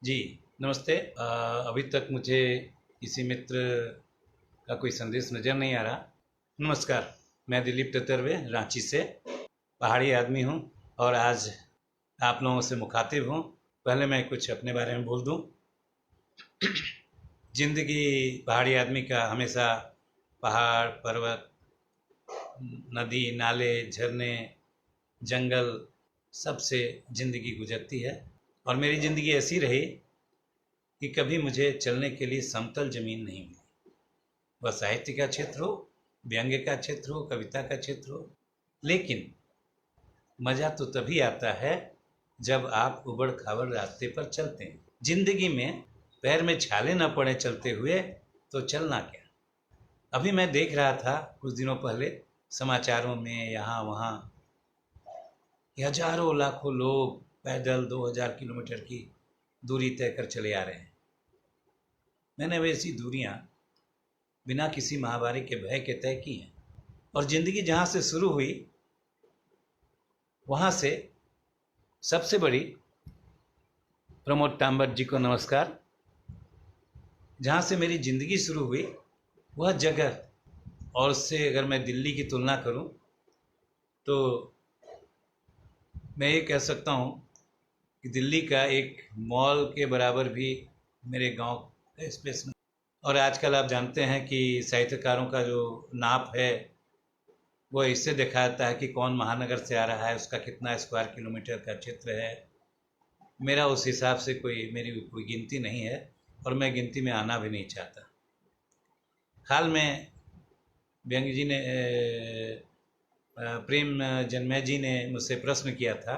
जी, नमस्ते। अभी तक मुझे किसी मित्र का कोई संदेश नज़र नहीं आ रहा। नमस्कार, मैं दिलीप टतरवे रांची से पहाड़ी आदमी हूँ और आज आप लोगों से मुखातिब हूँ। पहले मैं कुछ अपने बारे में बोल दूँ। ज़िंदगी पहाड़ी आदमी का हमेशा पहाड़, पर्वत, नदी, नाले, झरने, जंगल सबसे ज़िंदगी गुजरती है और मेरी ज़िंदगी ऐसी रही कि कभी मुझे चलने के लिए समतल ज़मीन नहीं मिली। वह साहित्य का क्षेत्र हो, व्यंग्य का क्षेत्र हो, कविता का क्षेत्र हो, लेकिन मज़ा तो तभी आता है जब आप उबड़ खाबड़ रास्ते पर चलते हैं। जिंदगी में पैर में छाले न पड़े चलते हुए तो चलना क्या। अभी मैं देख रहा था कुछ दिनों पहले समाचारों में यहाँ वहाँ कि हजारों लाखों लोग पैदल 2000 किलोमीटर की दूरी तय कर चले आ रहे हैं। मैंने वैसी दूरियां बिना किसी महामारी के भय के तय की हैं और ज़िंदगी जहाँ से शुरू हुई वहाँ से सबसे बड़ी, प्रमोद तांबट जी को नमस्कार, जहाँ से मेरी ज़िंदगी शुरू हुई वह जगह, और उससे अगर मैं दिल्ली की तुलना करूँ तो मैं ये कह सकता हूँ कि दिल्ली का एक मॉल के बराबर भी मेरे गांव का स्पेस नहीं। और आजकल आप जानते हैं कि साहित्यकारों का जो नाप है वो इससे दिखाता है कि कौन महानगर से आ रहा है, उसका कितना स्क्वायर किलोमीटर का क्षेत्र है। मेरा उस हिसाब से मेरी कोई गिनती नहीं है और मैं गिनती में आना भी नहीं चाहता। हाल में व्यंग्य जी ने प्रेम जन्मय जी ने मुझसे प्रश्न किया था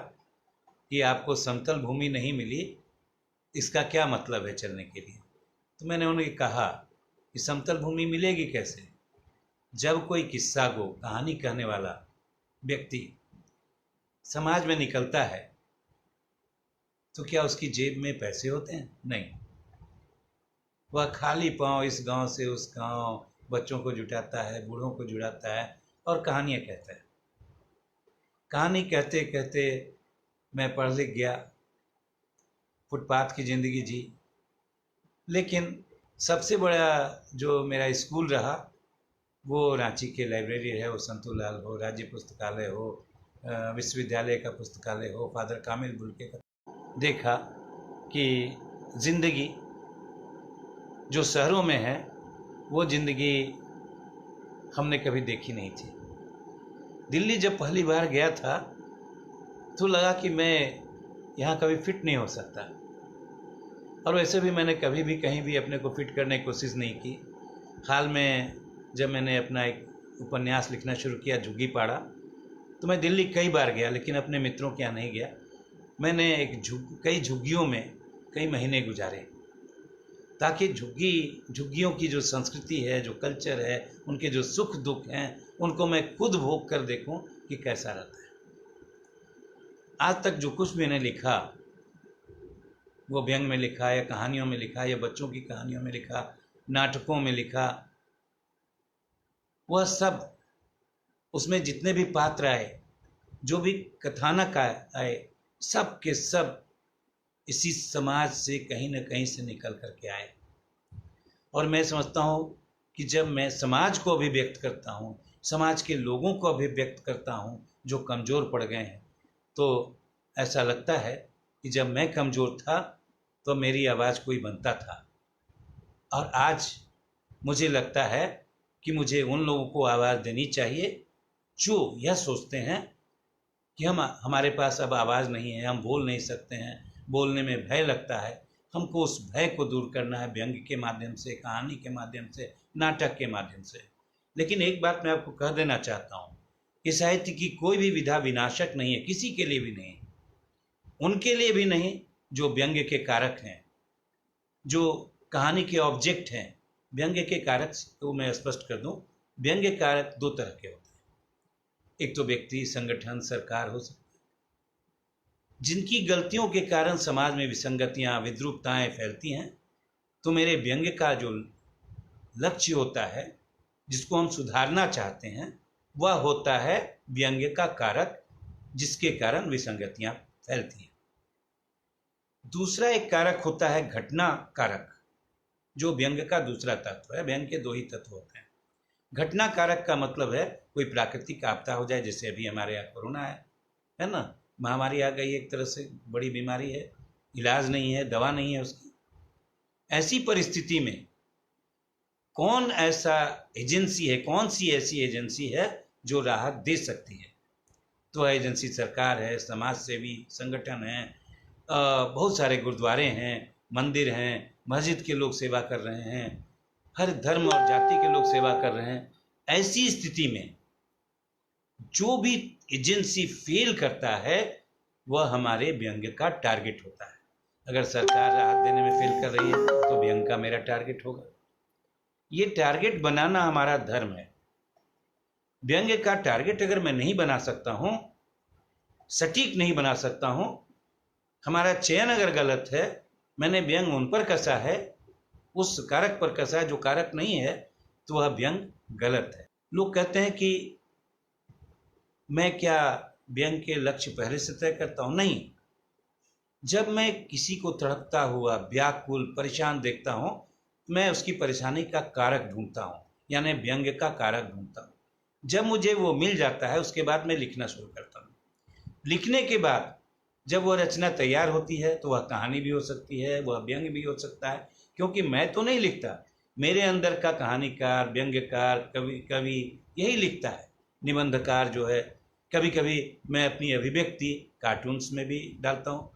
कि आपको समतल भूमि नहीं मिली, इसका क्या मतलब है चलने के लिए। तो मैंने उन्हें कहा कि समतल भूमि मिलेगी कैसे, जब कोई किस्सा को कहानी कहने वाला व्यक्ति समाज में निकलता है तो क्या उसकी जेब में पैसे होते हैं? नहीं। वह खाली पांव इस गांव से उस गांव बच्चों को जुटाता है, बूढ़ों को जुटाता है और कहानियां कहता है। कहानी कहते कहते मैं पढ़ लिख गया, फुटपाथ की ज़िंदगी जी। लेकिन सबसे बड़ा जो मेरा स्कूल रहा वो रांची के लाइब्रेरी है, वो संतूलाल हो, राज्य पुस्तकालय हो, विश्वविद्यालय का पुस्तकालय हो, फादर कामिल बुल्के का। देखा कि ज़िंदगी जो शहरों में है वो ज़िंदगी हमने कभी देखी नहीं थी। दिल्ली जब पहली बार गया था तो लगा कि मैं यहाँ कभी फिट नहीं हो सकता, और वैसे भी मैंने कभी भी कहीं भी अपने को फिट करने की कोशिश नहीं की। हाल में जब मैंने अपना एक उपन्यास लिखना शुरू किया झुग्गी पाड़ा, तो मैं दिल्ली कई बार गया लेकिन अपने मित्रों के यहाँ नहीं गया। मैंने कई झुग्गियों में कई महीने गुजारे ताकि झुग्गियों की जो संस्कृति है, जो कल्चर है, उनके जो सुख दुख हैं, उनको मैं खुद भोग कर देखूं कि कैसा रहता है। आज तक जो कुछ मैंने लिखा वो व्यंग में लिखा या कहानियों में लिखा या बच्चों की कहानियों में लिखा, नाटकों में लिखा, वह सब, उसमें जितने भी पात्र आए, जो भी कथानक आए, सब के सब इसी समाज से कहीं ना कहीं से निकल करके आए। और मैं समझता हूँ कि जब मैं समाज को अभिव्यक्त करता हूँ, समाज के लोगों को अभिव्यक्त करता हूँ जो कमज़ोर पड़ गए हैं, तो ऐसा लगता है कि जब मैं कमज़ोर था तो मेरी आवाज़ कोई बनता था, और आज मुझे लगता है कि मुझे उन लोगों को आवाज़ देनी चाहिए जो यह सोचते हैं कि हमारे पास अब आवाज़ नहीं है, हम बोल नहीं सकते हैं, बोलने में भय लगता है। हमको उस भय को दूर करना है व्यंग्य के माध्यम से, कहानी के माध्यम से, नाटक के माध्यम से। लेकिन एक बात मैं आपको कह देना चाहता हूँ कि साहित्य की कोई भी विधा विनाशक नहीं है, किसी के लिए भी नहीं, उनके लिए भी नहीं जो व्यंग्य के कारक हैं, जो कहानी के ऑब्जेक्ट हैं। व्यंग्य के कारक को मैं स्पष्ट कर दूं, व्यंग्य कारक दो तरह के होते हैं। एक तो व्यक्ति, संगठन, सरकार हो सकता है, जिनकी गलतियों के कारण समाज में विसंगतियां, विद्रूपताएं फैलती हैं। तो मेरे व्यंग्य का जो लक्ष्य होता है, जिसको हम सुधारना चाहते हैं, वह होता है व्यंग्य का कारक, जिसके कारण विसंगतियां फैलती हैं। दूसरा एक कारक होता है घटना कारक, जो व्यंग का दूसरा तत्व है। व्यंग के दो ही तत्व होते हैं। घटना कारक का मतलब है कोई प्राकृतिक आपदा हो जाए, जैसे अभी हमारे यहाँ कोरोना है ना, महामारी आ गई, एक तरह से बड़ी बीमारी है, इलाज नहीं है, दवा नहीं है उसकी। ऐसी परिस्थिति में कौन ऐसा एजेंसी है, कौन सी ऐसी एजेंसी है जो राहत दे सकती है? तो एजेंसी सरकार है, समाज सेवी संगठन है, बहुत सारे गुरुद्वारे हैं, मंदिर हैं, मस्जिद के लोग सेवा कर रहे हैं, हर धर्म और जाति के लोग सेवा कर रहे हैं। ऐसी स्थिति में जो भी एजेंसी फेल करता है वह हमारे व्यंग का टारगेट होता है। अगर सरकार राहत देने में फेल कर रही है तो व्यंग का मेरा टारगेट होगा। ये टारगेट बनाना हमारा धर्म है। व्यंग का टारगेट अगर मैं नहीं बना सकता हूं, सटीक नहीं बना सकता हूं, हमारा चयन अगर गलत है, मैंने व्यंग उन पर कसा है, उस कारक पर कसा है जो कारक नहीं है, तो वह व्यंग गलत है। लोग कहते हैं कि मैं क्या व्यंग के लक्ष्य पहले से तय करता हूं? नहीं। जब मैं किसी को तड़पता हुआ, व्याकुल, परेशान देखता हूं, मैं उसकी परेशानी का कारक ढूंढता हूं, यानी व्यंग का कारक ढूंढता हूं। जब मुझे वो मिल जाता है उसके बाद मैं लिखना शुरू करता हूं। लिखने के बाद जब वह रचना तैयार होती है तो वह कहानी भी हो सकती है, वह व्यंग भी हो सकता है, क्योंकि मैं तो नहीं लिखता, मेरे अंदर का कहानीकार, व्यंग्यकार, कवि यही लिखता है। निबंधकार जो है, कभी कभी मैं अपनी अभिव्यक्ति कार्टून्स में भी डालता हूँ।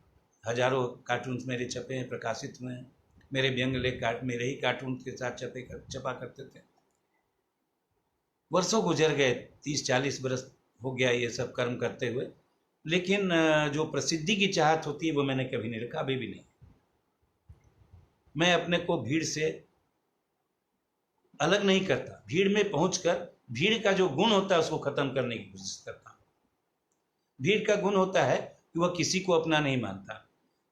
हजारों कार्टून्स मेरे छपे हैं, प्रकाशित हुए हैं। मेरे व्यंग लेख मेरे ही कार्टून के साथ छपा करते थे। वर्षों गुजर गए, 30-40 बरस हो गया ये सब कर्म करते हुए, लेकिन जो प्रसिद्धि की चाहत होती है वो मैंने कभी नहीं रखा, अभी भी नहीं। मैं अपने को भीड़ से अलग नहीं करता, भीड़ में पहुंचकर भीड़ का जो गुण होता है उसको खत्म करने की कोशिश करता हूं। भीड़ का गुण होता है कि वह किसी को अपना नहीं मानता,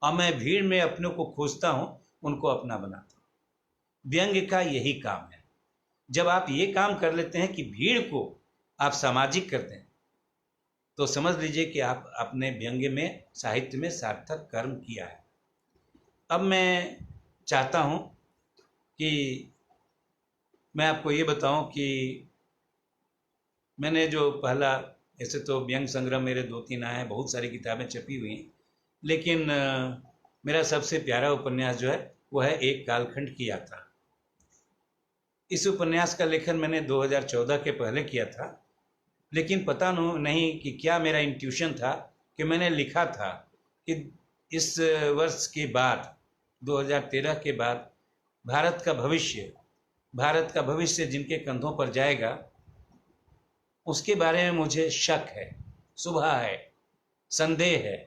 और मैं भीड़ में अपने को खोजता हूं, उनको अपना बनाता हूं। व्यंग का यही काम है। जब आप ये काम कर लेते हैं कि भीड़ को आप सामाजिक कर दें, तो समझ लीजिए कि आप अपने व्यंग्य में, साहित्य में सार्थक कर्म किया है। अब मैं चाहता हूं कि मैं आपको ये बताऊं कि मैंने जो पहला, ऐसे तो व्यंग संग्रह मेरे 2-3 आए हैं, बहुत सारी किताबें छपी हुई हैं, लेकिन मेरा सबसे प्यारा उपन्यास जो है वो है एक कालखंड की यात्रा। इस उपन्यास का लेखन मैंने 2014 के पहले किया था, लेकिन पता नहीं कि क्या मेरा इंट्यूशन था कि मैंने लिखा था कि इस वर्ष के बाद, 2013 के बाद, भारत का भविष्य जिनके कंधों पर जाएगा उसके बारे में मुझे शक है, शुबहा है, संदेह है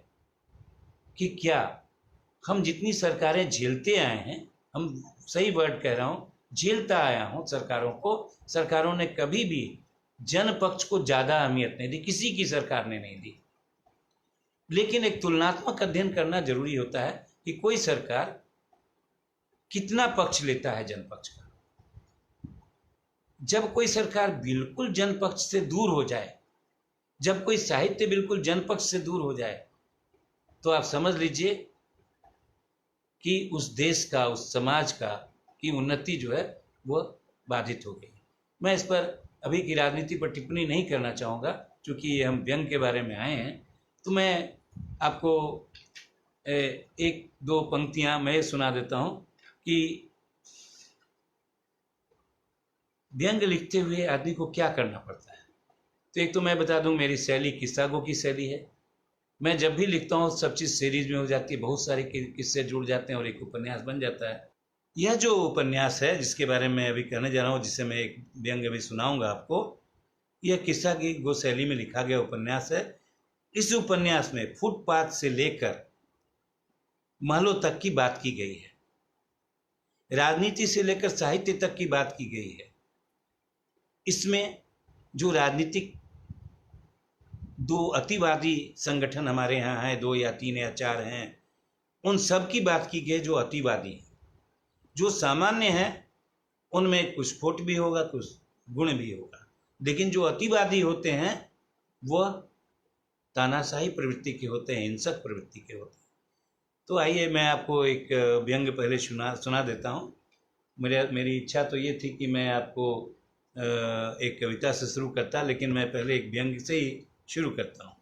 कि क्या हम जितनी सरकारें झेलते आए हैं, हम सही वर्ड कह रहा हूँ, झेलता आया हूँ सरकारों को, सरकारों ने कभी भी जन पक्ष को ज़्यादा अहमियत नहीं दी, किसी की सरकार ने नहीं दी। लेकिन एक तुलनात्मक अध्ययन करना जरूरी होता है कि कोई सरकार कितना पक्ष लेता है जन पक्ष का। जब कोई सरकार बिल्कुल जन पक्ष से दूर हो जाए, जब कोई साहित्य बिल्कुल जन पक्ष से दूर हो जाए, तो आप समझ लीजिए कि उस देश का, उस समाज का की उन्नति जो है वह बाधित हो गई। मैं इस पर अभी की राजनीति पर टिप्पणी नहीं करना चाहूँगा, क्योंकि हम व्यंग के बारे में आए हैं। तो मैं आपको 1-2 पंक्तियाँ मैं सुना देता हूँ कि व्यंग लिखते हुए आदमी को क्या करना पड़ता है। तो एक तो मैं बता दूं, मेरी शैली किस्सागो की शैली है। मैं जब भी लिखता हूँ सब चीज़ सीरीज में हो जाती है, बहुत सारे किस्से जुड़ जाते हैं और एक उपन्यास बन जाता है। यह जो उपन्यास है जिसके बारे में अभी कहने जा रहा हूँ, जिसे मैं एक व्यंग अभी सुनाऊंगा आपको, यह किस्सा की गो शैली में लिखा गया उपन्यास है। इस उपन्यास में फुटपाथ से लेकर महलों तक की बात की गई है, राजनीति से लेकर साहित्य तक की बात की गई है। इसमें जो राजनीतिक 2 अतिवादी संगठन हमारे यहाँ हैं, 2 या 3 या 4 हैं, उन सब की बात की गई जो अतिवादी हैं। जो सामान्य हैं उनमें कुछ खोट भी होगा, कुछ गुण भी होगा, लेकिन जो अतिवादी होते हैं वह तानाशाही प्रवृत्ति के होते हैं, हिंसक प्रवृत्ति के होते हैं। तो आइए मैं आपको एक व्यंग्य पहले सुना देता हूँ। मेरी इच्छा तो ये थी कि मैं आपको एक कविता से शुरू करता, लेकिन मैं पहले एक व्यंग्य से ही शुरू करता हूँ।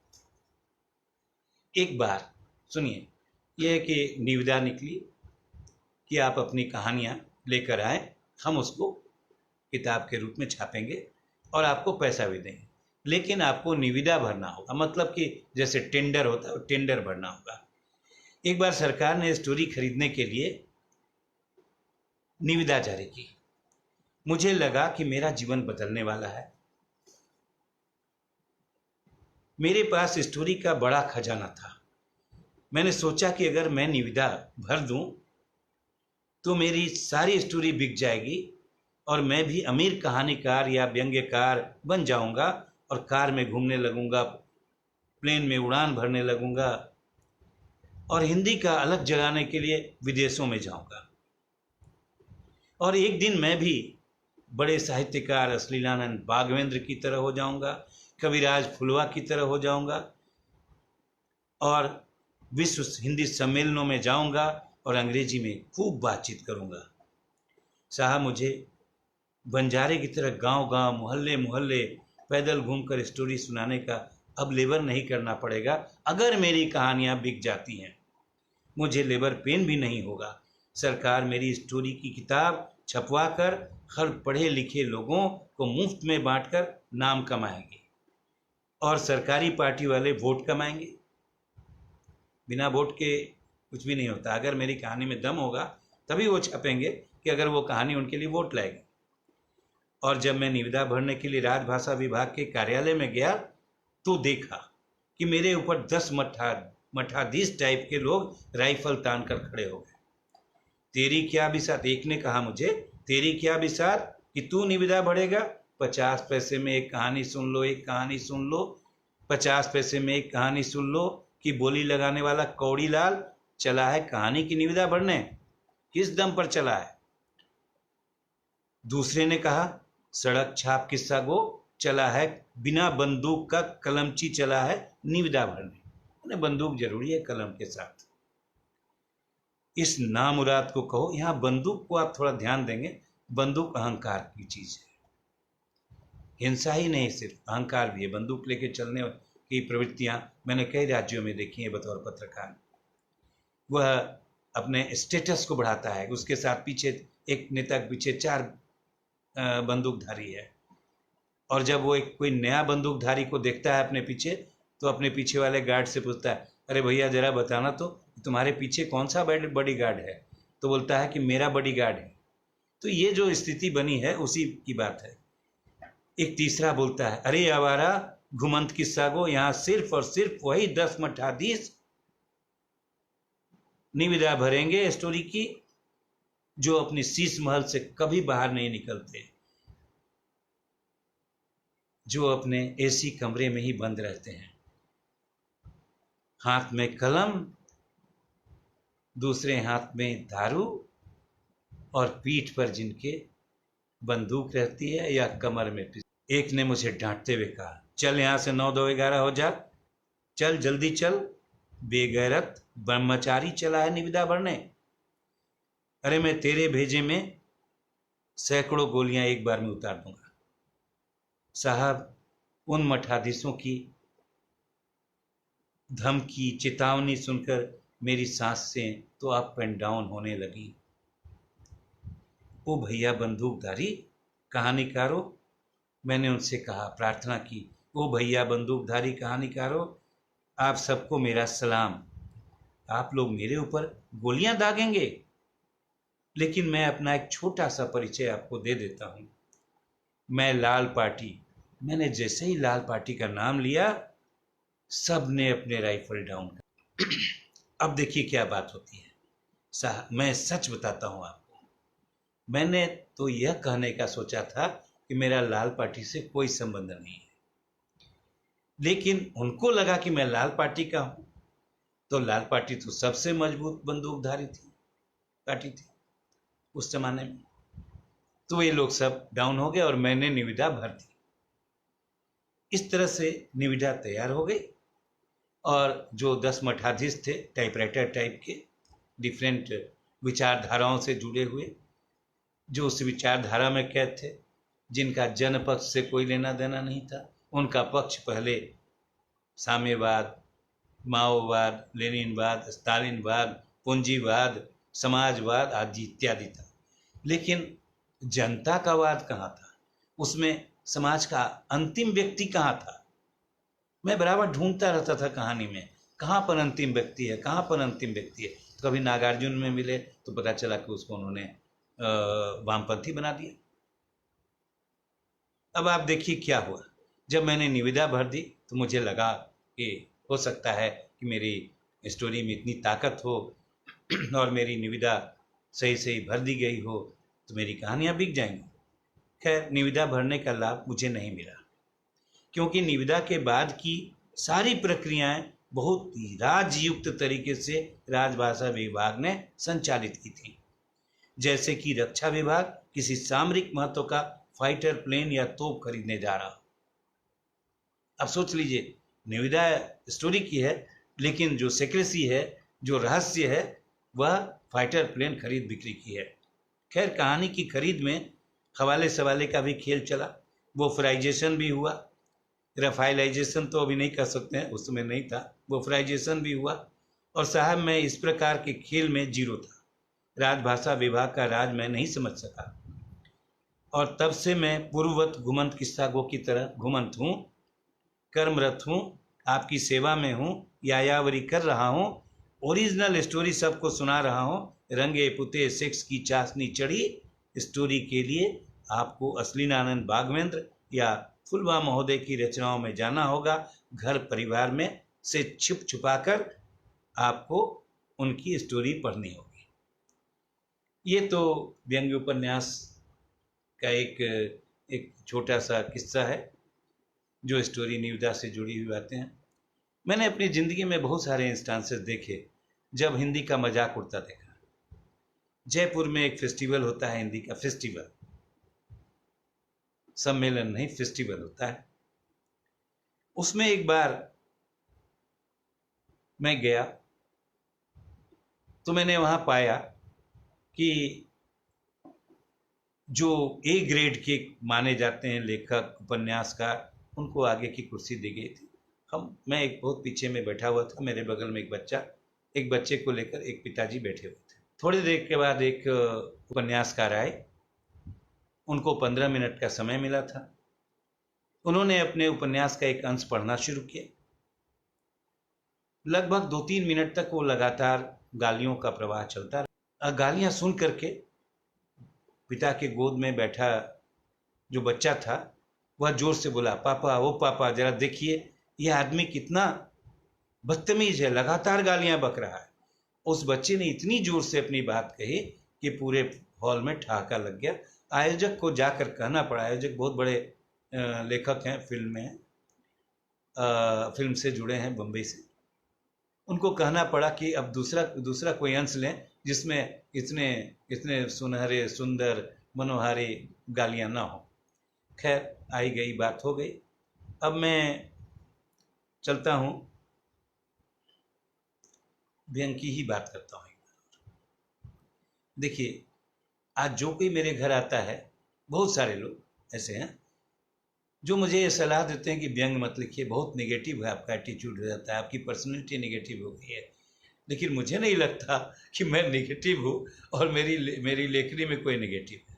एक बार सुनिए, यह है कि निविदा निकली कि आप अपनी कहानियाँ लेकर आए, हम उसको किताब के रूप में छापेंगे और आपको पैसा भी देंगे, लेकिन आपको निविदा भरना होगा। मतलब कि जैसे टेंडर होता है, टेंडर भरना होगा। एक बार सरकार ने स्टोरी खरीदने के लिए निविदा जारी की। मुझे लगा कि मेरा जीवन बदलने वाला है। मेरे पास स्टोरी का बड़ा खजाना था। मैंने सोचा कि अगर मैं निविदा भर दूं तो मेरी सारी स्टोरी बिक जाएगी और मैं भी अमीर कहानीकार या व्यंग्यकार बन जाऊंगा और कार में घूमने लगूंगा, प्लेन में उड़ान भरने लगूंगा और हिंदी का अलग जगाने के लिए विदेशों में जाऊंगा। और एक दिन मैं भी बड़े साहित्यकार अश्लीलानंद बाघवेंद्र की तरह हो जाऊंगा, कविराज फुलवा की तरह हो जाऊंगा और विश्व हिंदी सम्मेलनों में जाऊंगा और अंग्रेजी में खूब बातचीत करूंगा। साहब, मुझे बंजारे की तरह गांव गांव मोहल्ले मोहल्ले पैदल घूमकर स्टोरी सुनाने का अब लेबर नहीं करना पड़ेगा। अगर मेरी कहानियां बिक जाती हैं, मुझे लेबर पेन भी नहीं होगा। सरकार मेरी स्टोरी की किताब छपवा कर हर पढ़े लिखे लोगों को मुफ्त में बांटकर नाम कमाएंगे और सरकारी पार्टी वाले वोट कमाएंगे। बिना वोट के कुछ भी नहीं होता। अगर मेरी कहानी में दम होगा तभी वो छपेंगे कि अगर वो कहानी उनके लिए वोट लाएगी। और जब मैं निविदा भरने के लिए राजभाषा विभाग के कार्यालय में गया तो देखा कि मेरे ऊपर 10 मठाधीश टाइप के लोग राइफल तान कर खड़े हो गए। तेरी क्या बिसात, एक ने कहा मुझे, तेरी क्या बिसात कि तू निविदा भरेगा? 50 पैसे में एक कहानी सुन लो, एक कहानी सुन लो, 50 पैसे में एक कहानी सुन लो कि बोली लगाने वाला कौड़ी लाल चला है कहानी की निविदा भरने? किस दम पर चला है? दूसरे ने कहा, सड़क छाप किस्सा गो चला है बिना बंदूक का कलमची चला है निविदा भरने। बंदूक जरूरी है कलम के साथ। इस नामुराद को कहो। यहां बंदूक को आप थोड़ा ध्यान देंगे, बंदूक अहंकार की चीज है। हिंसा ही नहीं, सिर्फ अहंकार भी है। बंदूक लेके चलने की प्रवृत्तियां मैंने कई राज्यों में देखी हैं बतौर पत्रकार। वह अपने स्टेटस को बढ़ाता है, उसके साथ पीछे एक नेता के पीछे 4 बंदूकधारी है, और जब वो एक कोई नया बंदूकधारी को देखता है अपने पीछे तो अपने पीछे वाले गार्ड से पूछता है, अरे भैया जरा बताना तो तुम्हारे पीछे कौन सा बॉडी गार्ड है? तो बोलता है कि मेरा बॉडी गार्ड है। तो ये जो स्थिति बनी है उसी की बात है। एक तीसरा बोलता है, अरे आवारा घुमंत किस्सा गो, यहाँ सिर्फ और सिर्फ वही 10 मठाधीश निविदा भरेंगे स्टोरी की जो अपनी शीश महल से कभी बाहर नहीं निकलते, जो अपने एसी कमरे में ही बंद रहते हैं, हाथ में कलम, दूसरे हाथ में दारू और पीठ पर जिनके बंदूक रहती है या कमर में। एक ने मुझे डांटते हुए कहा, चल यहां से 9-2-11 हो जा, चल जल्दी चल, बेगैरत ब्रह्मचारी चला है निविदा भरने। अरे मैं तेरे भेजे में सैकड़ों गोलियां एक बार में उतार दूंगा। साहब, उन मठाधीशों की धमकी चेतावनी सुनकर मेरी सांसें तो अप एंड डाउन होने लगी। ओ भैया बंदूकधारी कहानीकारों, मैंने उनसे कहा, प्रार्थना की, ओ भैया बंदूकधारी कहानीकारों, आप सबको मेरा सलाम। आप लोग मेरे ऊपर गोलियां दागेंगे, लेकिन मैं अपना एक छोटा सा परिचय आपको दे देता हूं। मैं लाल पार्टी। मैंने जैसे ही लाल पार्टी का नाम लिया, सब ने अपने राइफल डाउन कर। अब देखिए क्या बात होती है। मैं सच बताता हूं आपको, मैंने तो यह कहने का सोचा था कि मेरा लाल पार्टी से कोई संबंध नहीं है, लेकिन उनको लगा कि मैं लाल पार्टी का हूं। तो लाल पार्टी तो सबसे मजबूत बंदूकधारी पार्टी थी उस जमाने में। तो ये लोग सब डाउन हो गए और मैंने निविदा भर दी। इस तरह से निविदा तैयार हो गई और जो 10 मठाधीश थे टाइपराइटर टाइप के, डिफरेंट विचारधाराओं से जुड़े हुए, जो उस विचारधारा में कैद थे, जिनका जन पक्ष से कोई लेना देना नहीं था। उनका पक्ष पहले साम्यवाद, माओवाद, लेनिनवाद, स्टालिनवाद, पूंजीवाद, समाजवाद आदि इत्यादि था। लेकिन जनता का वाद कहाँ था? उसमें समाज का अंतिम व्यक्ति कहाँ था? मैं बराबर ढूंढता रहता था कहानी में, कहाँ पर अंतिम व्यक्ति है, कहाँ पर अंतिम व्यक्ति है। तो कभी नागार्जुन में मिले तो पता चला कि उसको उन्होंने वामपंथी बना दिया। अब आप देखिए क्या हुआ। जब मैंने निविदा भर दी तो मुझे लगा कि हो सकता है कि मेरी स्टोरी में इतनी ताकत हो और मेरी निविदा सही सही भर दी गई हो तो मेरी कहानियाँ बिक जाएंगी। खैर, निविदा भरने का लाभ मुझे नहीं मिला, क्योंकि निविदा के बाद की सारी प्रक्रियाएं बहुत ही राजयुक्त तरीके से राजभाषा विभाग ने संचालित की थी। जैसे कि रक्षा विभाग किसी सामरिक महत्व का फाइटर प्लेन या तोप खरीदने जा रहा हो। अब सोच लीजिए, निविदा स्टोरी की है, लेकिन जो सेक्रेसी है, जो रहस्य है, वह फाइटर प्लेन खरीद बिक्री की है। खैर, कहानी की खरीद में हवाले सवाले का भी खेल चला। वो फ्राइजेशन भी हुआ। रफाइलाइजेशन तो अभी नहीं कर सकते हैं, उस समय नहीं था। वो फ्राइजेशन भी हुआ। और साहब, मैं इस प्रकार के खेल में जीरो था। राजभाषा विभाग का राज मैं नहीं समझ सका, और तब से मैं पूर्ववत घुमंत किस्सा गो की तरह घुमंत हूँ, कर्मरत हूँ, आपकी सेवा में हूँ, यायावरी कर रहा हूँ, ओरिजिनल स्टोरी सबको सुना रहा हूँ। रंगे पुते सेक्स की चाशनी चढ़ी, स्टोरी के लिए आपको असलीनानंद बागवेंद्र या फुलवा महोदय की रचनाओं में जाना होगा। घर परिवार में से छुप छुपाकर आपको उनकी स्टोरी पढ़नी होगी। ये तो व्यंग्य उपन्यास का एक छोटा सा किस्सा है, जो स्टोरी निविदा से जुड़ी हुई बातें हैं। मैंने अपनी ज़िंदगी में बहुत सारे इंस्टांसेस देखे जब हिंदी का मजाक उड़ता देखा। जयपुर में एक फेस्टिवल होता है, हिंदी का फेस्टिवल, सम्मेलन नहीं, फेस्टिवल होता है। उसमें एक बार मैं गया तो मैंने वहाँ पाया कि जो ए ग्रेड के माने जाते हैं लेखक, उपन्यासकार, उनको आगे की कुर्सी दी गई थी। मैं एक बहुत पीछे में बैठा हुआ था। मेरे बगल में एक बच्चे को लेकर एक पिताजी बैठे हुए थे। थोड़ी देर के बाद एक उपन्यासकार आए। उनको 15 मिनट का समय मिला था। उन्होंने अपने उपन्यास का एक अंश पढ़ना शुरू किया। लगभग 2-3 मिनट तक वो लगातार गालियों का प्रवाह चलता रहा। गालियां सुन करके पिता के गोद में बैठा जो बच्चा था, वह जोर से बोला, पापा, ओ पापा, जरा देखिए ये आदमी कितना बदतमीज है, लगातार गालियां बक रहा है। उस बच्चे ने इतनी जोर से अपनी बात कही कि पूरे हॉल में ठहाका लग गया। आयोजक को जाकर कहना पड़ा। आयोजक बहुत बड़े लेखक हैं, फिल्म में फिल्म से जुड़े हैं, बम्बई से। उनको कहना पड़ा कि अब दूसरा कोई अंश लें जिसमें इतने सुनहरे, सुंदर, मनोहारी गालियां ना हो। खैर, आई गई बात हो गई। अब मैं चलता हूँ, व्यंग की ही बात करता हूँ। देखिए, आज जो कोई मेरे घर आता है, बहुत सारे लोग ऐसे हैं जो मुझे ये सलाह देते हैं कि व्यंग मत लिखिए, बहुत नेगेटिव है, आपका एटीट्यूड हो जाता है, आपकी पर्सनैलिटी नेगेटिव हो गई है। लेकिन मुझे नहीं लगता कि मैं नेगेटिव हूँ और मेरी लेखनी में कोई नेगेटिव है।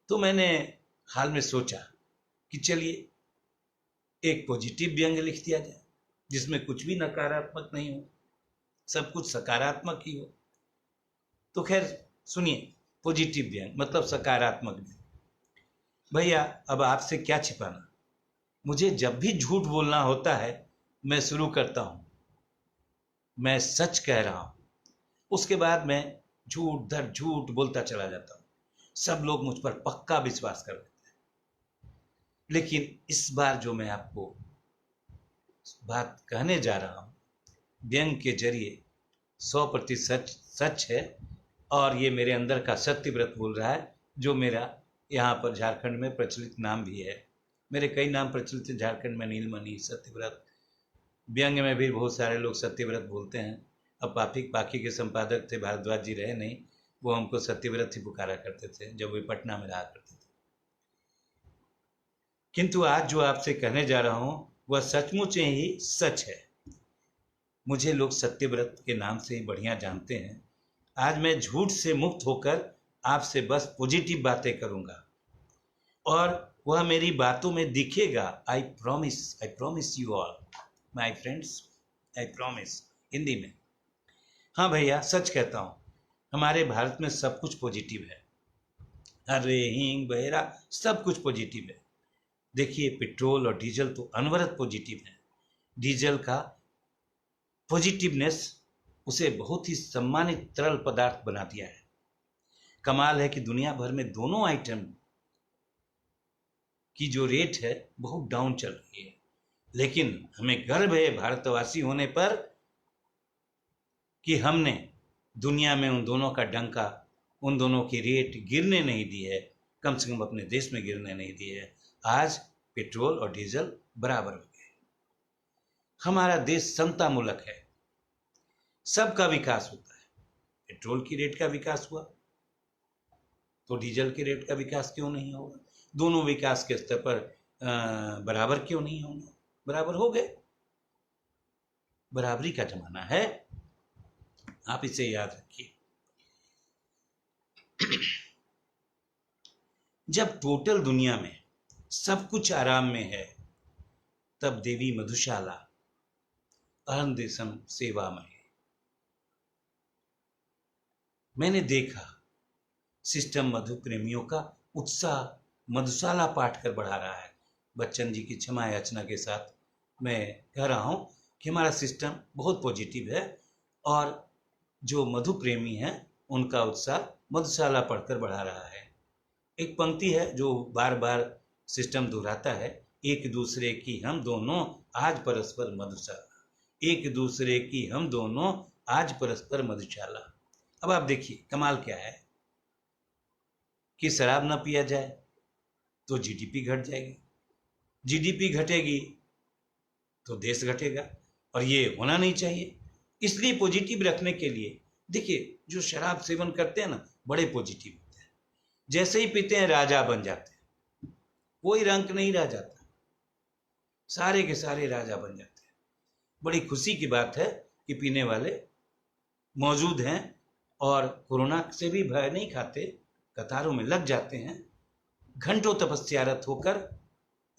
तो मैंने हाल में सोचा कि चलिए एक पॉजिटिव व्यंग लिख दिया जाए, जिसमें कुछ भी नकारात्मक नहीं हो, सब कुछ सकारात्मक ही हो। तो खैर सुनिए, पॉजिटिव व्यंग मतलब सकारात्मक व्यंग। भैया, अब आपसे क्या छिपाना, मुझे जब भी झूठ बोलना होता है मैं शुरू करता हूँ, मैं सच कह रहा हूँ, उसके बाद मैं झूठ दर झूठ बोलता चला जाता हूँ। सब लोग मुझ पर पक्का विश्वास कर लेते हैं। लेकिन इस बार जो मैं आपको बात कहने जा रहा हूँ, व्यंग के जरिए 100% सच है, और ये मेरे अंदर का सत्यव्रत बोल रहा है, जो मेरा यहाँ पर झारखंड में प्रचलित नाम भी है। मेरे कई नाम प्रचलित हैं झारखंड में, नीलमणि, सत्यव्रत। व्यंग में भी बहुत सारे लोग सत्यव्रत बोलते हैं। अब बाकी बाकी के संपादक थे, भारद्वाज जी रहे नहीं, वो हमको सत्यव्रत ही पुकारा करते थे जब वे पटना में रहा करते थे। किंतु आज जो आपसे कहने जा रहा हूं वह सचमुच ही सच है। मुझे लोग सत्यव्रत के नाम से ही बढ़िया जानते हैं। आज मैं झूठ से मुक्त होकर आपसे बस पॉजिटिव बातें करूंगा और वह मेरी बातों में दिखेगा। I promise you all my friends, I promise. Hindi में, हाँ भैया सच कहता हूँ, हमारे भारत में सब कुछ पॉजिटिव है। अरे हींग बहेरा सब कुछ पॉजिटिव है। देखिए, पेट्रोल और डीजल तो अनवरत पॉजिटिव है। डीजल का पॉजिटिवनेस उसे बहुत ही सम्मानित तरल पदार्थ बना दिया है। कमाल है कि दुनिया भर में दोनों आइटम की जो रेट है बहुत डाउन चल रही है, लेकिन हमें गर्व है भारतवासी होने पर कि हमने दुनिया में उन दोनों का डंका, उन दोनों की रेट गिरने नहीं दी है, कम से कम अपने देश में गिरने नहीं दी है। आज पेट्रोल और डीजल बराबर हो गए। हमारा देश समता मुल्क है, सबका विकास होता है। पेट्रोल की रेट का विकास हुआ तो डीजल की रेट का विकास क्यों नहीं होगा? दोनों विकास के स्तर पर बराबर क्यों नहीं होंगे? बराबर हो गए। बराबरी का जमाना है, आप इसे याद रखिए। जब टोटल दुनिया में सब कुछ आराम में है, तब देवी मधुशाला अहम देशम सेवा में। मैंने देखा सिस्टम मधु प्रेमियों का उत्साह मधुशाला पाठ कर बढ़ा रहा है। बच्चन जी की क्षमा याचना के साथ मैं कह रहा हूं कि हमारा सिस्टम बहुत पॉजिटिव है और जो मधु प्रेमी हैं उनका उत्साह मधुशाला पढ़कर बढ़ा रहा है। एक पंक्ति है जो बार बार सिस्टम दोहराता है, एक दूसरे की हम दोनों आज परस्पर मधुशाला, एक दूसरे की हम दोनों आज परस्पर मधुशाला। अब आप देखिए कमाल क्या है कि शराब ना पिया जाए तो जीडीपी घट जाएगी, जीडीपी घटेगी तो देश घटेगा, और ये होना नहीं चाहिए। इसलिए पॉजिटिव रखने के लिए देखिए, जो शराब सेवन करते हैं ना बड़े पॉजिटिव होते हैं, जैसे ही पीते हैं राजा बन जाते हैं, कोई रंक नहीं रह जाता, सारे के सारे राजा बन जाते हैं। बड़ी खुशी की बात है कि पीने वाले मौजूद हैं और कोरोना से भी भय नहीं खाते, कतारों में लग जाते हैं, घंटों तपस्यारत होकर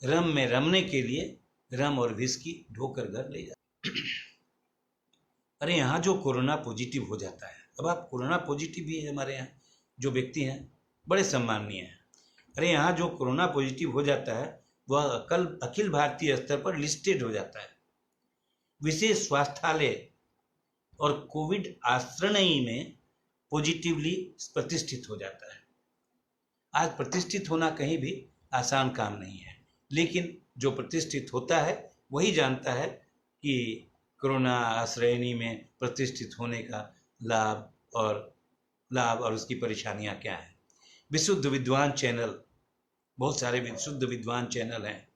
रम में रमने के लिए रम और विस्की ढोकर घर ले जाते। अरे यहाँ जो कोरोना पॉजिटिव हो जाता है, अब आप कोरोना पॉजिटिव भी है, हमारे यहाँ जो व्यक्ति हैं बड़े सम्माननीय हैं। अरे यहाँ जो कोरोना पॉजिटिव हो जाता है वह अखिल भारतीय स्तर पर लिस्टेड हो जाता है, विशेष स्वास्थ्यालय और कोविड आश्रय में पॉजिटिवली प्रतिष्ठित हो जाता है। आज प्रतिष्ठित होना कहीं भी आसान काम नहीं है, लेकिन जो प्रतिष्ठित होता है वही जानता है कि कोरोना आश्रयनी में प्रतिष्ठित होने का लाभ और उसकी परेशानियां क्या हैं। विशुद्ध विद्वान चैनल, बहुत सारे विशुद्ध विद्वान चैनल हैं,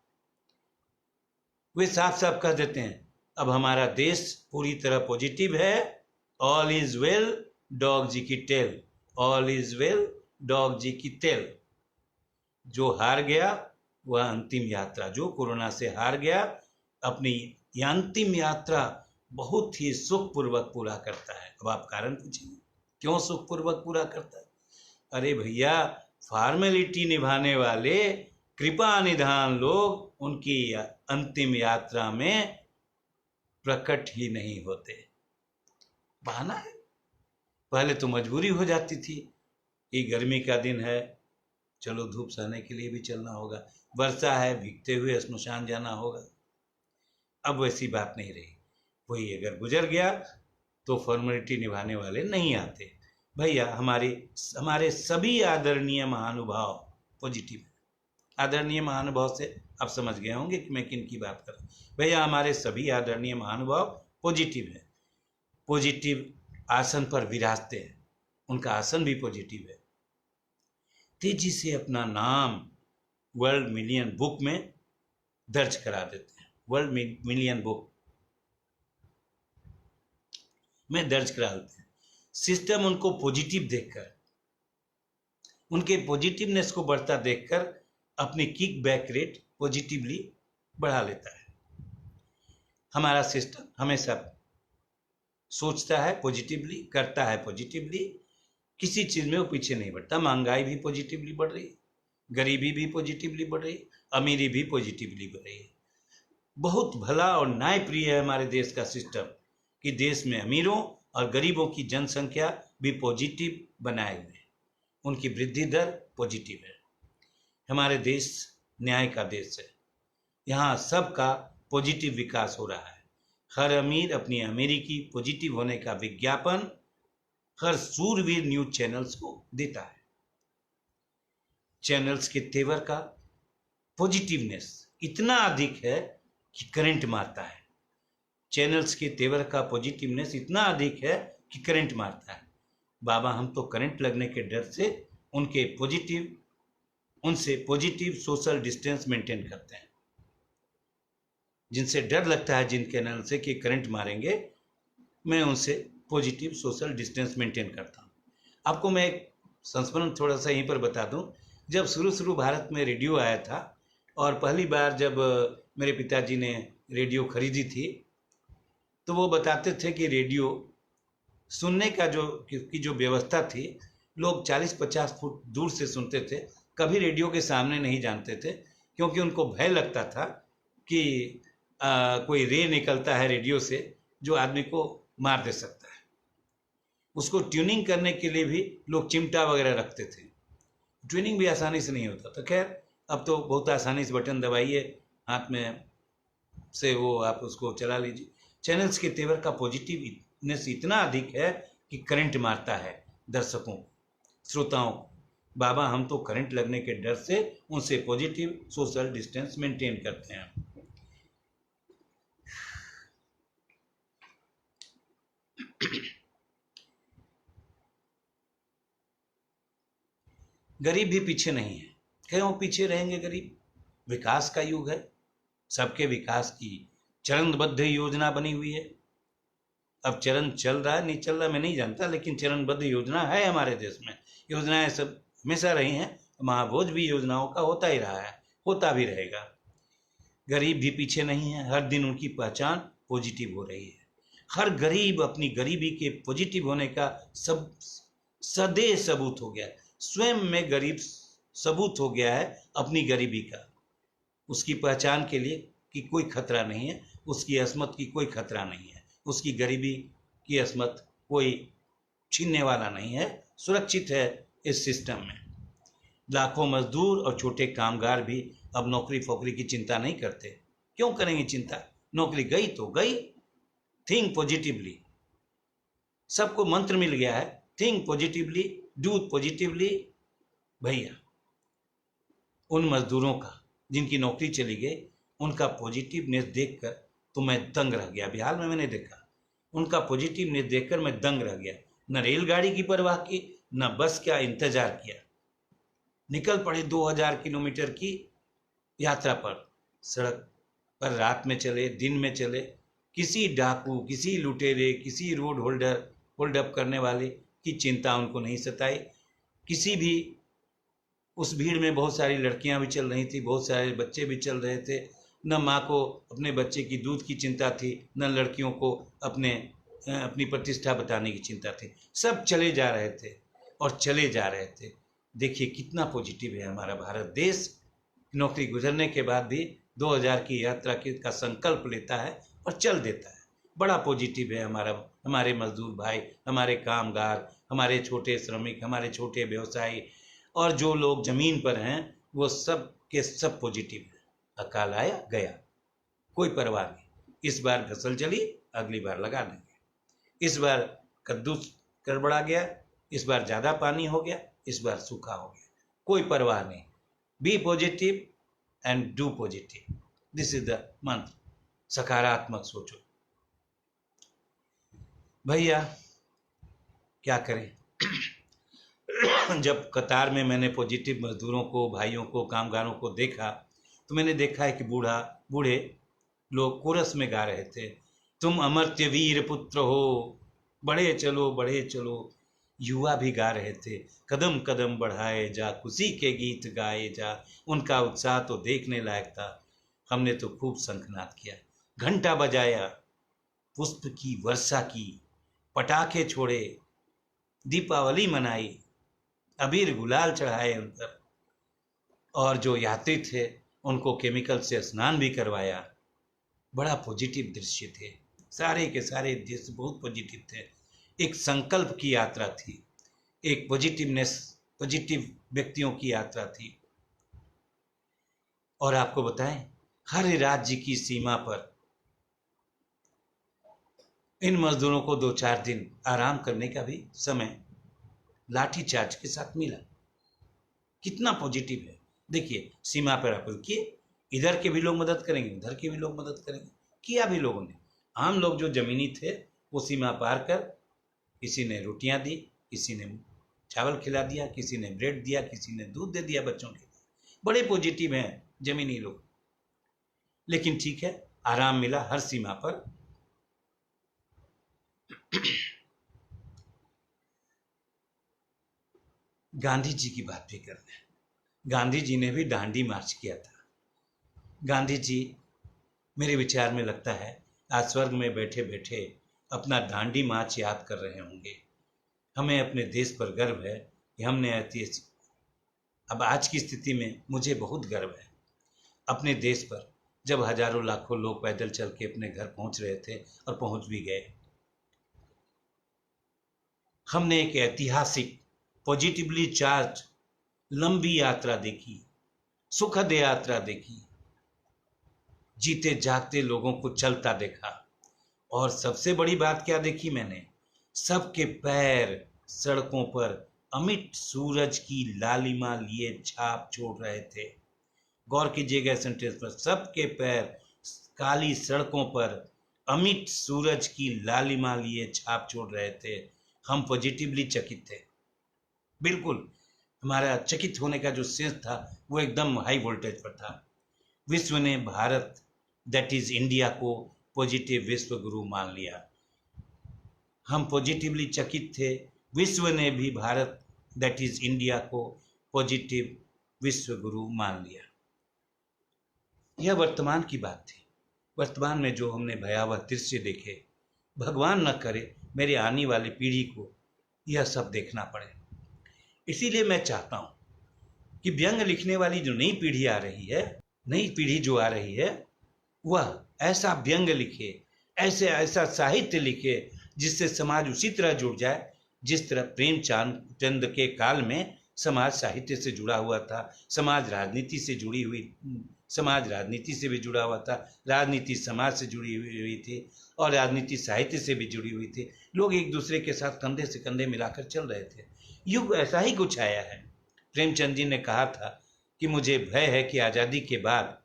वे साफ साफ कह देते हैं अब हमारा देश पूरी तरह पॉजिटिव है। All is well dog ji की tail, all is well dog ji की टेल। जो हार गया वह अंतिम यात्रा, जो कोरोना से हार गया अपनी अंतिम यात्रा बहुत ही सुखपूर्वक पूरा करता है। अब आप कारण पूछेंगे क्यों सुखपूर्वक पूरा करता है? अरे भैया, फॉर्मेलिटी निभाने वाले कृपा निधान लोग उनकी अंतिम यात्रा में प्रकट ही नहीं होते। बहाना है। पहले तो मजबूरी हो जाती थी कि गर्मी का दिन है, चलो धूप सहने के लिए भी चलना होगा, वर्षा है भीगते हुए श्मशान जाना होगा। अब वैसी बात नहीं रही। कोई अगर गुजर गया तो फॉर्मेलिटी निभाने वाले नहीं आते। भैया हमारे सभी आदरणीय महानुभाव पॉजिटिव है। आदरणीय महानुभाव से आप समझ गए होंगे कि मैं किन की बात कर रहा हूँ। भैया हमारे सभी आदरणीय महानुभाव पॉजिटिव है, पॉजिटिव आसन पर विराजते हैं, उनका आसन भी पॉजिटिव है। तेजी से अपना नाम वर्ल्ड मिलियन बुक में दर्ज करा देते हैं। वर्ल्ड मिलियन बुक में दर्ज करा देते हैं। सिस्टम उनको पॉजिटिव देखकर, उनके पॉजिटिवनेस को बढ़ता देखकर अपनी किक बैक रेट पॉजिटिवली बढ़ा लेता है। हमारा सिस्टम हमेशा सोचता है पॉजिटिवली, करता है पॉजिटिवली, किसी चीज में वो पीछे नहीं बढ़ता। महंगाई भी पॉजिटिवली बढ़ रही है, गरीबी भी पॉजिटिवली बढ़ रही है, अमीरी भी पॉजिटिवली बढ़ रही है। बहुत भला और न्यायप्रिय है हमारे देश का सिस्टम कि देश में अमीरों और गरीबों की जनसंख्या भी पॉजिटिव बनाए हुए है, उनकी वृद्धि दर पॉजिटिव है। हमारे देश न्याय का देश है, यहाँ सबका पॉजिटिव विकास हो रहा है। हर अमीर अपनी अमीरी की पॉजिटिव होने का विज्ञापन हर सूरवीर न्यूज चैनल्स को देता है। चैनल्स के तेवर का पॉजिटिवनेस इतना अधिक है कि करंट मारता है। चैनल्स के तेवर का पॉजिटिवनेस इतना अधिक है कि करंट मारता है। बाबा हम तो करंट लगने के डर से उनसे पॉजिटिव सोशल डिस्टेंस मेंटेन करते हैं। जिनसे डर लगता है जिन चैनल से कि करंट मारेंगे, मैं उनसे पॉजिटिव सोशल डिस्टेंस मेंटेन करता हूँ। आपको मैं एक संस्मरण थोड़ा सा यहीं पर बता दूं। जब शुरू भारत में रेडियो आया था और पहली बार जब मेरे पिताजी ने रेडियो खरीदी थी, तो वो बताते थे कि रेडियो सुनने का जो व्यवस्था थी, लोग 40-50 फुट दूर से सुनते थे, कभी रेडियो के सामने नहीं जानते थे, क्योंकि उनको भय लगता था कि कोई रे निकलता है रेडियो से जो आदमी को मार दे सकता है। उसको ट्यूनिंग करने के लिए भी लोग चिमटा वगैरह रखते थे। ट्यूनिंग भी आसानी से नहीं होता। तो खैर अब तो बहुत आसानी से बटन दबाइए, हाथ में से वो आप उसको चला लीजिए। चैनल्स के तेवर का पॉजिटिवनेस इतना अधिक है कि करंट मारता है दर्शकों, श्रोताओं को। बाबा हम तो करंट लगने के डर से उनसे पॉजिटिव सोशल डिस्टेंस मेंटेन करते हैं। गरीब भी पीछे नहीं है। क्यों पीछे रहेंगे गरीब? विकास का युग है, सबके विकास की चरणबद्ध योजना बनी हुई है। अब चरण चल रहा है नहीं चल रहा मैं नहीं जानता, लेकिन चरणबद्ध योजना है हमारे देश में। योजनाएं सब हमेशा रही हैं, महाभोज भी योजनाओं का होता ही रहा है, होता भी रहेगा। गरीब भी पीछे नहीं है, हर दिन उनकी पहचान पॉजिटिव हो रही है। हर गरीब अपनी गरीबी के पॉजिटिव होने का सदैव सबूत हो गया। स्वयं में गरीब सबूत हो गया है अपनी गरीबी का। उसकी पहचान के लिए कि कोई खतरा नहीं है, उसकी अस्मत की कोई खतरा नहीं है, उसकी गरीबी की अस्मत कोई छीनने वाला नहीं है, सुरक्षित है इस सिस्टम में। लाखों मजदूर और छोटे कामगार भी अब नौकरी फोकरी की चिंता नहीं करते। क्यों करेंगे चिंता? नौकरी गई तो गई। Think positively. सबको मंत्र मिल गया है, थिंक पॉजिटिवली, डू पॉजिटिवली। भैया उन मजदूरों का जिनकी नौकरी चली गई, उनका पॉजिटिवनेस देखकर तो मैं दंग रह गया। बिहार में मैंने देखा, उनका पॉजिटिवनेस देखकर मैं दंग रह गया। न रेलगाड़ी की परवाह की, न बस का इंतजार किया, निकल पड़े 2000 किलोमीटर की यात्रा पर। सड़क पर रात में चले, दिन में चले, किसी डाकू, किसी लुटेरे, किसी रोड होल्ड अप करने वाले की चिंता उनको नहीं सताई। किसी भी उस भीड़ में बहुत सारी लड़कियां भी चल रही थी, बहुत सारे बच्चे भी चल रहे थे। न माँ को अपने बच्चे की दूध की चिंता थी, न लड़कियों को अपनी प्रतिष्ठा बताने की चिंता थी। सब चले जा रहे थे और चले जा रहे थे। देखिए कितना पॉजिटिव है हमारा भारत देश। नौकरी गुजरने के बाद भी 2000 की यात्रा का संकल्प लेता है और चल देता है। बड़ा पॉजिटिव है हमारे मजदूर भाई, हमारे कामगार, हमारे छोटे श्रमिक, हमारे छोटे व्यवसायी और जो लोग जमीन पर हैं, वो सब के सब पॉजिटिव है। अकाल आया गया, कोई परवाह नहीं। इस बार फसल जली, अगली बार लगा देंगे। इस बार कद्दू गड़बड़ा गया, इस बार ज़्यादा पानी हो गया, इस बार सूखा हो गया, कोई परवाह नहीं। Be positive and do positive, this is the mantra. सकारात्मक सोचो भैया, क्या करें। जब कतार में मैंने पॉजिटिव मजदूरों को, भाइयों को, कामगारों को देखा, तो मैंने देखा है कि बूढ़े लोग कोरस में गा रहे थे, तुम अमर्त्य वीर पुत्र हो, बढ़े चलो। युवा भी गा रहे थे, कदम कदम बढ़ाए जा, खुशी के गीत गाए जा। उनका उत्साह तो देखने लायक था। हमने तो खूब शंखनाद किया, घंटा बजाया, पुष्प की वर्षा की, पटाखे छोड़े, दीपावली मनाई, अबीर गुलाल चढ़ाए उन पर, और जो यात्री थे उनको केमिकल से स्नान भी करवाया। बड़ा पॉजिटिव दृश्य थे, सारे के सारे दृश्य बहुत पॉजिटिव थे। एक संकल्प की यात्रा थी, एक पॉजिटिव व्यक्तियों की यात्रा थी। और आपको बताएं, हर राज्य की सीमा पर इन मजदूरों को 2-4 दिन आराम करने का भी समय लाठीचार्ज के साथ मिला। कितना पॉजिटिव है। देखिए, सीमा पर आप रुकिए, इधर के भी लोग मदद करेंगे, उधर के भी लोग मदद करेंगे। किया भी लोगों ने। आम लोग जो जमीनी थे वो सीमा पार कर, किसी ने रोटियां दी, किसी ने चावल खिला दिया, किसी ने ब्रेड दिया, किसी ने दूध दे दिया बच्चों के लिए। बड़े पॉजिटिव हैं जमीनी लोग। लेकिन ठीक है, आराम मिला हर सीमा पर। गांधी जी की बात भी कर रहे हैं। गांधी जी ने भी दांडी मार्च किया था। गांधी जी, मेरे विचार में लगता है, आज स्वर्ग में बैठे बैठे अपना दांडी मार्च याद कर रहे होंगे। हमें अपने देश पर गर्व है कि हमने ऐतिहासिक, अब आज की स्थिति में मुझे बहुत गर्व है अपने देश पर, जब हजारों लाखों लोग पैदल चल के अपने घर पहुंच रहे थे और पहुंच भी गए। हमने एक ऐतिहासिक पॉजिटिवली चार्ज लंबी यात्रा देखी, सुखद यात्रा देखी, जीते जागते लोगों को चलता देखा। और सबसे बड़ी बात क्या देखी मैंने, सबके पैर सड़कों पर अमिट सूरज की लालिमा लिए छाप छोड़ रहे थे। गौर कीजिएगा सेंटेंस पर, सबके पैर काली सड़कों पर अमिट सूरज की लालिमा लिए छाप छोड़ रहे थे। हम पॉजिटिवली चकित थे, बिल्कुल। हमारा चकित होने का जो सेंस था वो एकदम हाई वोल्टेज पर था। विश्व ने भारत, दैट इज इंडिया, को पॉजिटिव विश्व गुरु मान लिया। हम पॉजिटिवली चकित थे, विश्व ने भी भारत, दैट इज इंडिया, को पॉजिटिव विश्व गुरु मान लिया। यह वर्तमान की बात थी। वर्तमान में जो हमने भयावह दृश्य देखे, भगवान न करे मेरे आने वाली पीढ़ी को यह सब देखना पड़े। इसीलिए मैं चाहता हूं कि व्यंग लिखने वाली जो नई पीढ़ी आ रही है, नई पीढ़ी जो आ रही है, वह ऐसा व्यंग लिखे, ऐसा साहित्य लिखे जिससे समाज उसी तरह जुड़ जाए जिस तरह प्रेमचंद के काल में समाज साहित्य से जुड़ा हुआ था, समाज राजनीति से भी जुड़ा हुआ था, राजनीति समाज से जुड़ी हुई थी और राजनीति साहित्य से भी जुड़ी हुई थी। लोग एक दूसरे के साथ कंधे से कंधे मिलाकर चल रहे थे। युग ऐसा ही कुछ आया है। प्रेमचंद जी ने कहा था कि मुझे भय है कि आज़ादी के बाद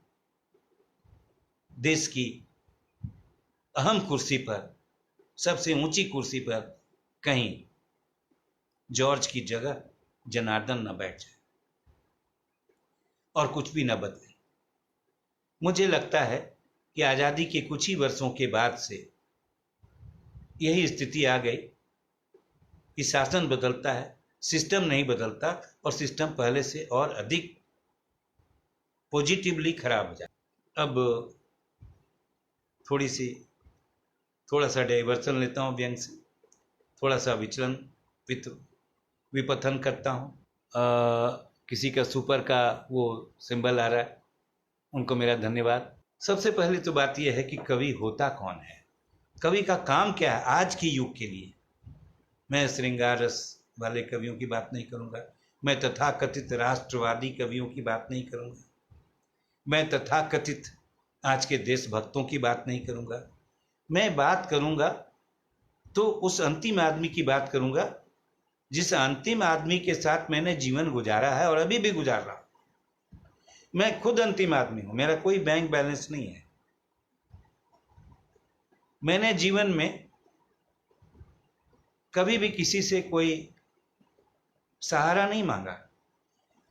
देश की अहम कुर्सी पर, सबसे ऊंची कुर्सी पर कहीं जॉर्ज की जगह जनार्दन न बैठ जाए और कुछ भी न बदले। मुझे लगता है कि आज़ादी के कुछ ही वर्षों के बाद से यही स्थिति आ गई कि शासन बदलता है, सिस्टम नहीं बदलता, और सिस्टम पहले से और अधिक पॉजिटिवली खराब हो जाता। अब थोड़ा सा डाइवर्सन लेता हूँ व्यंग से, थोड़ा सा विपथन करता हूँ। किसी का सुपर का वो सिंबल आ रहा है, उनको मेरा धन्यवाद। सबसे पहले तो बात यह है कि कवि होता कौन है, कवि का काम क्या है आज के युग के लिए। मैं श्रृंगार रस वाले कवियों की बात नहीं करूँगा, मैं तथाकथित राष्ट्रवादी कवियों की बात नहीं करूँगा, मैं तथाकथित आज के देशभक्तों की बात नहीं करूँगा। मैं बात करूँगा तो उस अंतिम आदमी की बात करूँगा जिस अंतिम आदमी के साथ मैंने जीवन गुजारा है और अभी भी गुजार रहा हूँ। मैं खुद अंतिम आदमी हूँ, मेरा कोई बैंक बैलेंस नहीं है। मैंने जीवन में कभी भी किसी से कोई सहारा नहीं मांगा।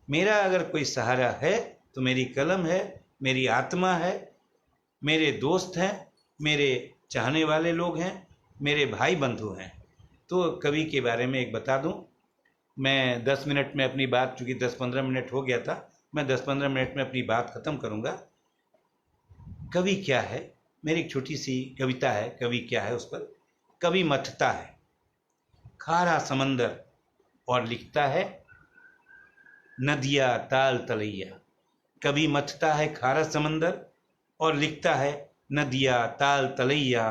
मेरा अगर कोई सहारा है तो मेरी कलम है, मेरी आत्मा है, मेरे दोस्त हैं, मेरे चाहने वाले लोग हैं, मेरे भाई बंधु हैं। तो कवि के बारे में एक बता दूं। मैं 10 मिनट में अपनी बात, चूँकि 10-15 मिनट हो गया था, मैं 10-15 मिनट में अपनी बात ख़त्म करूँगा। कवि क्या है, मेरी एक छोटी सी कविता है, कवि क्या है उस पर। कवि मथता है खारा समंदर और लिखता है नदिया ताल तलैया। कवि मथता है खारा समंदर और लिखता है नदिया ताल तलैया।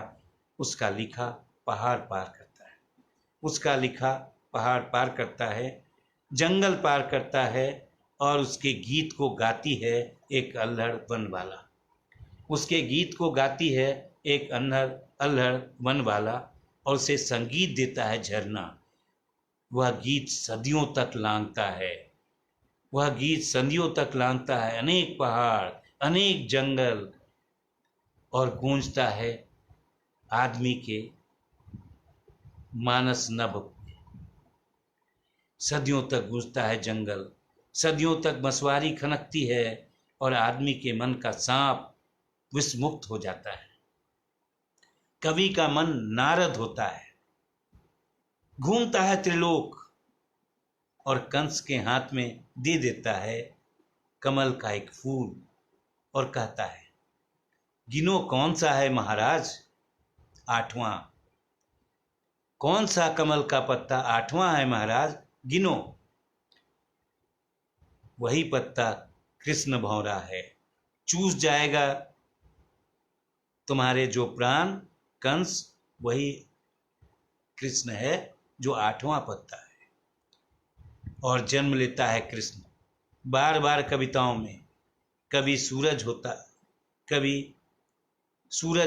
उसका लिखा पहाड़ पार करता है, उसका लिखा पहाड़ पार करता है, जंगल पार करता है, और उसके गीत को गाती है एक अल्हड़ वन वाला। उसके गीत को गाती है एक अल्हड़ वन वाला, और उसे संगीत देता है झरना। वह गीत सदियों तक लांघता है, वह गीत सदियों तक लांघता है, अनेक पहाड़, अनेक जंगल, और गूंजता है आदमी के मानस नभ। सदियों तक गूंजता है जंगल, सदियों तक मसवारी खनकती है, और आदमी के मन का सांप विषमुक्त हो जाता है। कवि का मन नारद होता है, घूमता है त्रिलोक, और कंस के हाथ में दे देता है कमल का एक फूल, और कहता है गिनो कौन सा है महाराज आठवां। कौन सा कमल का पत्ता आठवां है महाराज, गिनो। वही पत्ता कृष्ण भौरा है, चूस जाएगा तुम्हारे जो प्राण कंस, वही कृष्ण है जो आठवां पत्ता है। और जन्म लेता है कृष्ण बार बार कविताओं में। कभी सूरज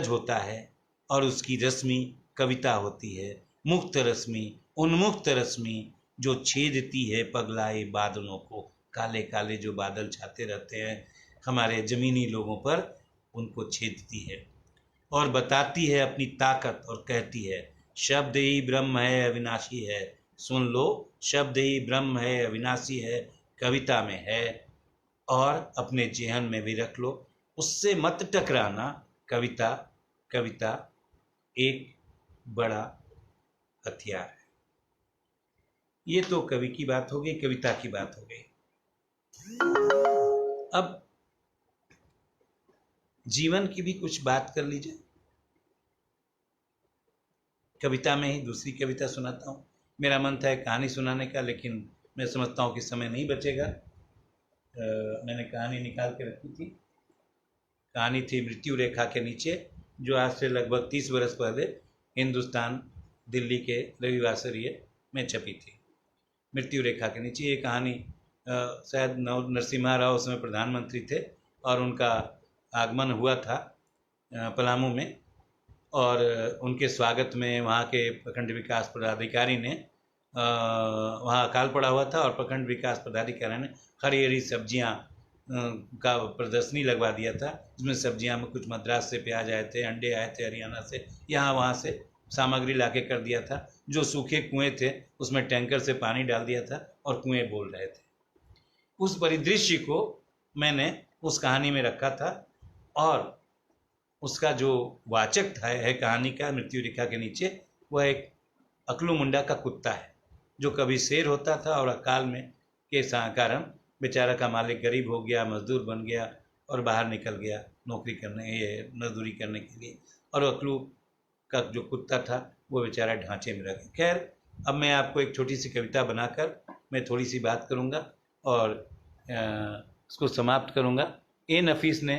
होता है, और उसकी रश्मि कविता होती है, मुक्त रश्मि, उन्मुक्त रश्मि, जो छेदती है पगलाए बादलों को। काले काले जो बादल छाते रहते हैं हमारे जमीनी लोगों पर, उनको छेदती है और बताती है अपनी ताकत, और कहती है शब्द ही ब्रह्म है, अविनाशी है। सुन लो, शब्द ही ब्रह्म है, अविनाशी है, कविता में है, और अपने जेहन में भी रख लो, उससे मत टकराना। कविता एक बड़ा हथियार है। ये तो कवि की बात हो गई, कविता की बात हो गई। अब जीवन की भी कुछ बात कर लीजिए। कविता में ही दूसरी कविता सुनाता हूँ। मेरा मन था एक कहानी सुनाने का, लेकिन मैं समझता हूँ कि समय नहीं बचेगा। मैंने कहानी निकाल के रखी थी। कहानी थी मृत्यु रेखा के नीचे, जो आज से लगभग 30 वर्ष पहले हिंदुस्तान दिल्ली के रविवासरीय में छपी थी। मृत्यु रेखा के नीचे ये कहानी शायद नरसिम्हा राव उस समय प्रधानमंत्री थे, और उनका आगमन हुआ था पलामू में, और उनके स्वागत में वहाँ के प्रखंड विकास पदाधिकारी ने, वहाँ अकाल पड़ा हुआ था, और प्रखंड विकास पदाधिकारी ने हरी हरी सब्जियाँ का प्रदर्शनी लगवा दिया था, जिसमें सब्जियाँ में कुछ मद्रास से प्याज आए थे, अंडे आए थे हरियाणा से, यहाँ वहाँ से सामग्री लाके कर दिया था। जो सूखे कुएं थे उसमें टैंकर से पानी डाल दिया था, और कुएं बोल रहे थे। उस परिदृश्य को मैंने उस कहानी में रखा था, और उसका जो वाचक था है कहानी का मृत्यु रेखा के नीचे, वह एक अकलू मुंडा का कुत्ता है, जो कभी शेर होता था, और अकाल में के कारण बेचारा का मालिक गरीब हो गया, मजदूर बन गया, और बाहर निकल गया नौकरी करने, मजदूरी करने के लिए, और अकलू का जो कुत्ता था वो बेचारा ढांचे में रह गया। खैर, अब मैं आपको एक छोटी सी कविता बनाकर मैं थोड़ी सी बात करूँगा, और उसको समाप्त करूँगा। ए नफीस ने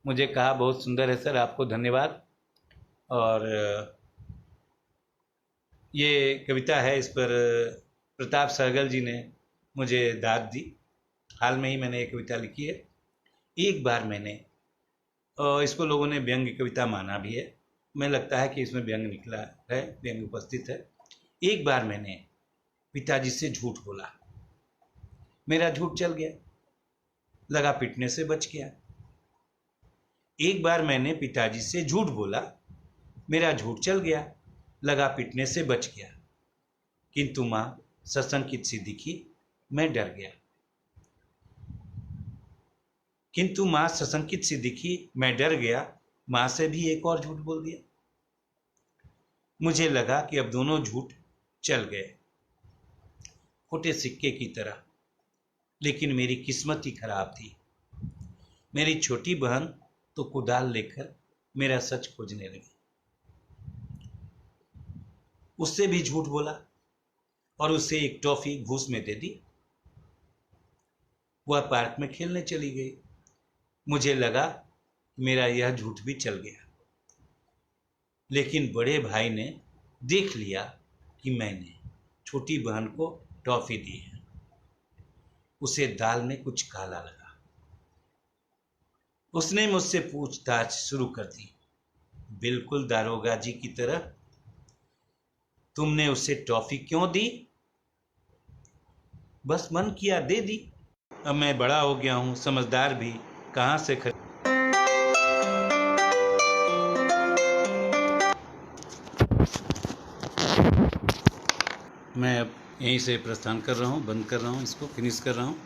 मुझे कहा बहुत सुंदर है सर, आपको धन्यवाद। और ये कविता है, इस पर प्रताप सहगल जी ने मुझे दाद दी। हाल में ही मैंने ये कविता लिखी है। एक बार मैंने, इसको लोगों ने व्यंग्य कविता माना भी है, मैं लगता है कि इसमें व्यंग्य निकला है, व्यंग्य उपस्थित है। एक बार मैंने पिताजी से झूठ बोला, मेरा झूठ चल गया, लगा पिटने से बच गया। एक बार मैंने पिताजी से झूठ बोला, मेरा झूठ चल गया, लगा पिटने से बच गया। किंतु माँ सशंकित सी दिखी, मैं डर गया। किंतु माँ सशंकित सी दिखी, मैं डर गया। माँ से भी एक और झूठ बोल दिया। मुझे लगा कि अब दोनों झूठ चल गए, खोटे सिक्के की तरह। लेकिन मेरी किस्मत ही खराब थी। मेरी छोटी बहन तो कुदाल लेकर मेरा सच खोजने लगी। उससे भी झूठ बोला और उसे एक टॉफी घूस में दे दी। वह पार्क में खेलने चली गई। मुझे लगा मेरा यह झूठ भी चल गया। लेकिन बड़े भाई ने देख लिया कि मैंने छोटी बहन को टॉफी दी है। उसे दाल में कुछ काला लगा। उसने मुझसे पूछताछ शुरू कर दी, बिल्कुल दारोगा जी की तरह। तुमने उसे टॉफी क्यों दी? बस मन किया दे दी। अब मैं बड़ा हो गया हूं, समझदार भी, कहां से मैं अब यहीं से प्रस्थान कर रहा हूं, बंद कर रहा हूं, इसको फिनिश कर रहा हूं।